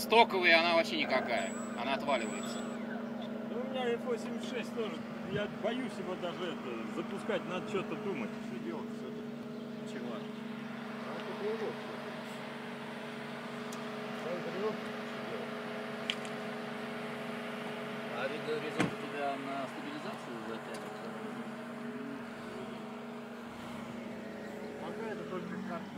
стоковая она вообще никакая. Она отваливается. Ну, у меня F86 тоже. Я боюсь его даже это, запускать, надо что-то думать. Что делать с этой? Чего? А это тревожка. А видеорезон у тебя на стабилизацию затянется? Пока это только карта.